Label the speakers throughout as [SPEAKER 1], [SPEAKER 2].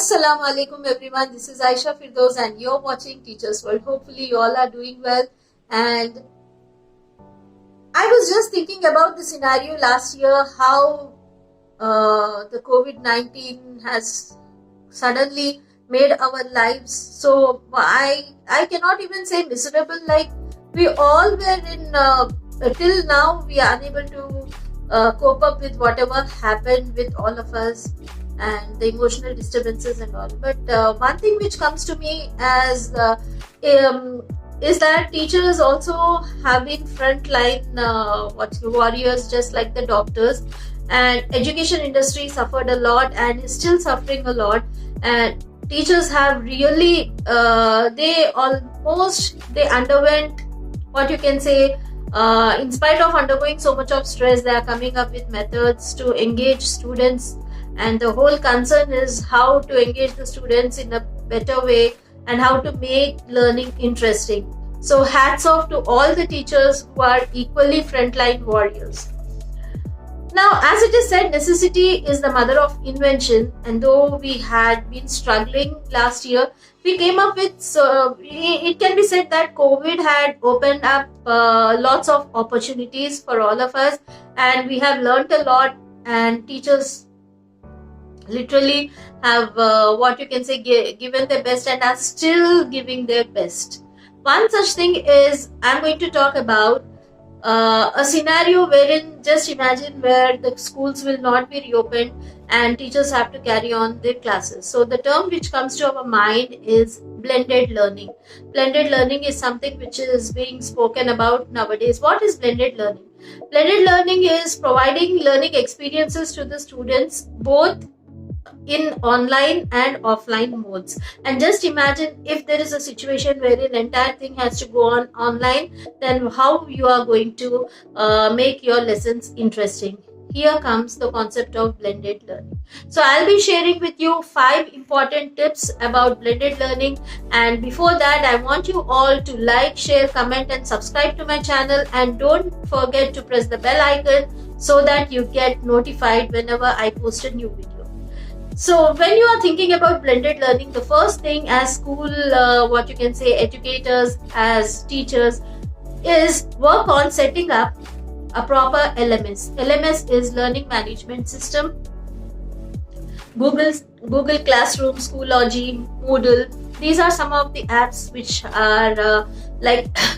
[SPEAKER 1] Assalamu alaikum everyone. This is Aisha Firdaus and you're watching Teachers World. Hopefully you all are doing well. And I was just thinking about the scenario last year, how the COVID-19 has suddenly made our lives so I cannot even say miserable. Like we all were in till now we are unable to cope up with whatever happened with all of us and the emotional disturbances and all. But one thing which comes to me as is that teachers also have been frontline warriors, just like the doctors. And education industry suffered a lot and is still suffering a lot. And teachers have really they underwent, what you can say, in spite of undergoing so much of stress, they are coming up with methods to engage students, and the whole concern is how to engage the students in a better way and how to make learning interesting. So hats off to all the teachers who are equally frontline warriors. Now, as it is said, necessity is the mother of invention, and though we had been struggling last year, we came up with, it can be said that COVID had opened up lots of opportunities for all of us, and we have learnt a lot, and teachers literally have what you can say given their best and are still giving their best. One such thing is, I'm going to talk about a scenario wherein, just imagine, where the schools will not be reopened and teachers have to carry on their classes. So the term which comes to our mind is blended learning. Blended learning is something which is being spoken about nowadays. What is blended learning? Blended learning is providing learning experiences to the students both in online and offline modes. And just imagine, if there is a situation where the entire thing has to go on online, then how you are going to make your lessons interesting. Here comes the concept of blended learning. So I'll be sharing with you 5 important tips about blended learning. And before that, I want you all to like, share, comment and subscribe to my channel, and don't forget to press the bell icon so that you get notified whenever I post a new video. So when you are thinking about blended learning, the first thing as school, what you can say, educators, as teachers, is work on setting up a proper LMS. LMS is Learning Management System. Google Classroom, Schoology, Moodle. These are some of the apps which are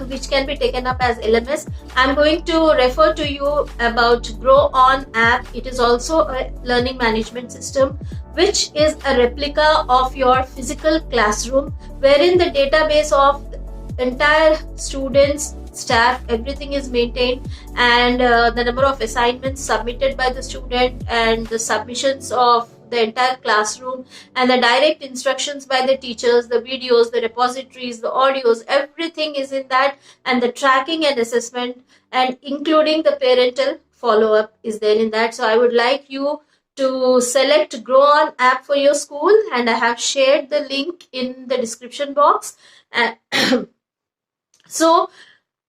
[SPEAKER 1] which can be taken up as LMS. I'm going to refer to you about Grow On app. It is also a learning management system, which is a replica of your physical classroom, wherein the database of the entire students, staff, everything is maintained, and the number of assignments submitted by the student and the submissions of the entire classroom and the direct instructions by the teachers, the videos, the repositories, the audios, everything is in that, and the tracking and assessment and including the parental follow-up is there in that. So I would like you to select Grow On app for your school, and I have shared the link in the description box. So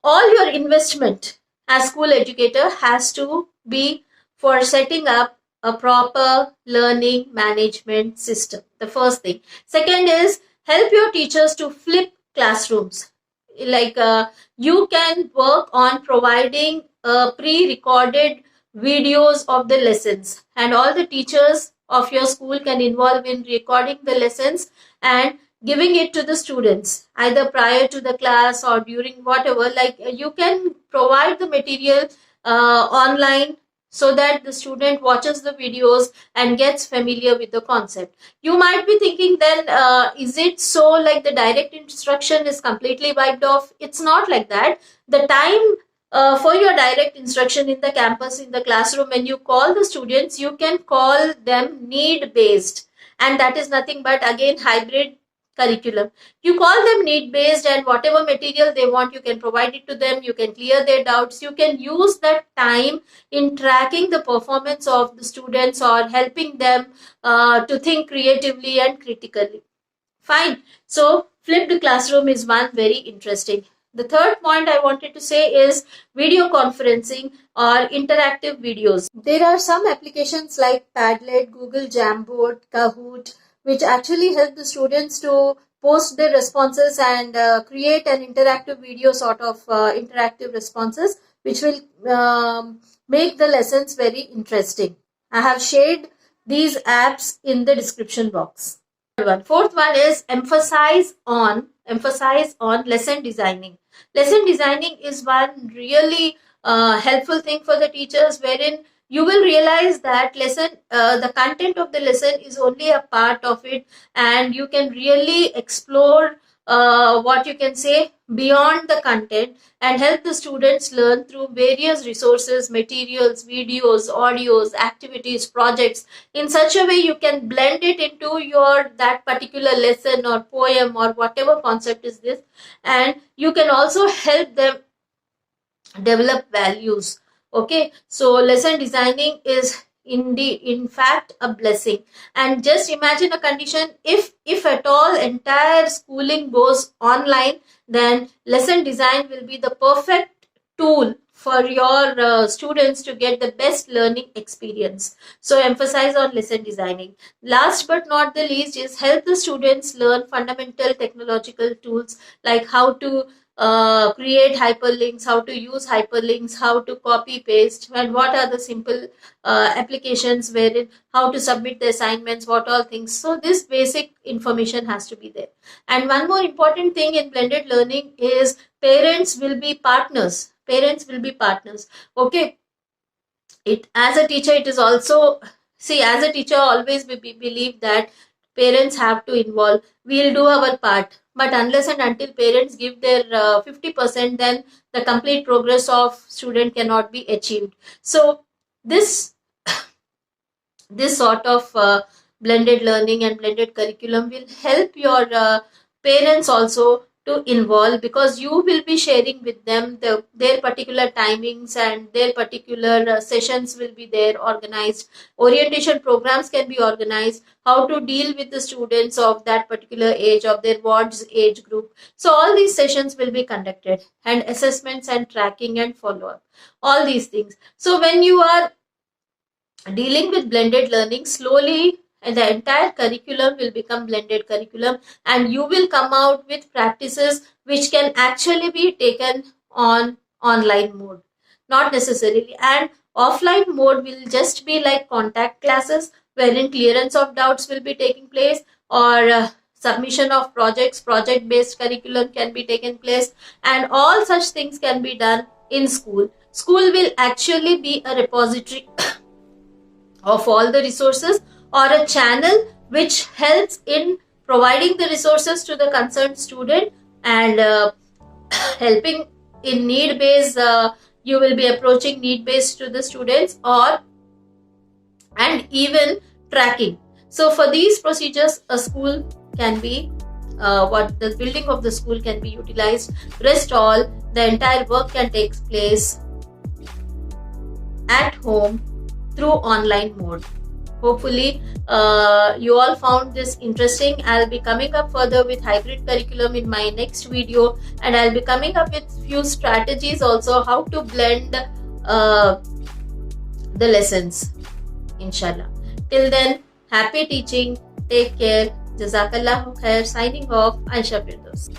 [SPEAKER 1] all your investment as school educator has to be for setting up a proper learning management system. The first thing. Second is, help your teachers to flip classrooms. Like you can work on providing pre-recorded videos of the lessons, and all the teachers of your school can involve in recording the lessons and giving it to the students either prior to the class or during whatever. Like you can provide the material online so that the student watches the videos and gets familiar with the concept. You might be thinking, then is it so like the direct instruction is completely wiped off? It's not like that. The time for your direct instruction in the campus, in the classroom, when you call the students, you can call them need based, and that is nothing but again hybrid curriculum. You call them need based, and whatever material they want, you can provide it to them. You can clear their doubts. You can use that time in tracking the performance of the students or helping them to think creatively and critically. Fine. So flipped classroom is one very interesting. The third point I wanted to say is video conferencing or interactive videos. There are some applications like Padlet, Google Jamboard, Kahoot, which actually help the students to post their responses and create an interactive video sort of interactive responses, which will make the lessons very interesting. I have shared these apps in the description box. Fourth one is emphasize on lesson designing. Lesson designing is one really helpful thing for the teachers, wherein you will realize that the content of the lesson is only a part of it, and you can really explore what you can say beyond the content and help the students learn through various resources, materials, videos, audios, activities, projects. In such a way, you can blend it into your that particular lesson or poem or whatever concept is this, and you can also help them develop values. Okay, so lesson designing is indeed in fact a blessing. And just imagine a condition, if at all entire schooling goes online, then lesson design will be the perfect tool for your students to get the best learning experience. So emphasize on lesson designing. Last but not the least is help the students learn fundamental technological tools, like how to create hyperlinks, how to use hyperlinks, how to copy paste, and what are the simple applications wherein how to submit the assignments, what all things. So this basic information has to be there. And one more important thing in blended learning is parents will be partners. Okay, it as a teacher, it is also, see, as a teacher always we believe that parents have to involve. We'll do our part, but unless and until parents give their 50%, then the complete progress of student cannot be achieved. So this sort of blended learning and blended curriculum will help your parents also to involve, because you will be sharing with them their particular timings, and their particular sessions will be there organized. Orientation programs can be organized, how to deal with the students of that particular age, of their ward's age group. So all these sessions will be conducted, and assessments and tracking and follow-up, all these things. So when you are dealing with blended learning, slowly and the entire curriculum will become blended curriculum, and you will come out with practices which can actually be taken on online mode, not necessarily. And offline mode will just be like contact classes, wherein clearance of doubts will be taking place, or submission of projects, project based curriculum can be taken place, and all such things can be done in school. School will actually be a repository of all the resources, or a channel which helps in providing the resources to the concerned student, and helping in need based, you will be approaching need based to the students, and even tracking. So for these procedures, a school can be the building of the school can be utilized. Rest all, the entire work can take place at home through online mode. Hopefully you all found this interesting. I'll be coming up further with hybrid curriculum in my next video, and I'll be coming up with few strategies also how to blend the lessons, inshallah. Till then, happy teaching, take care. Jazakallahu khair. Signing off, Aisha Firdaus.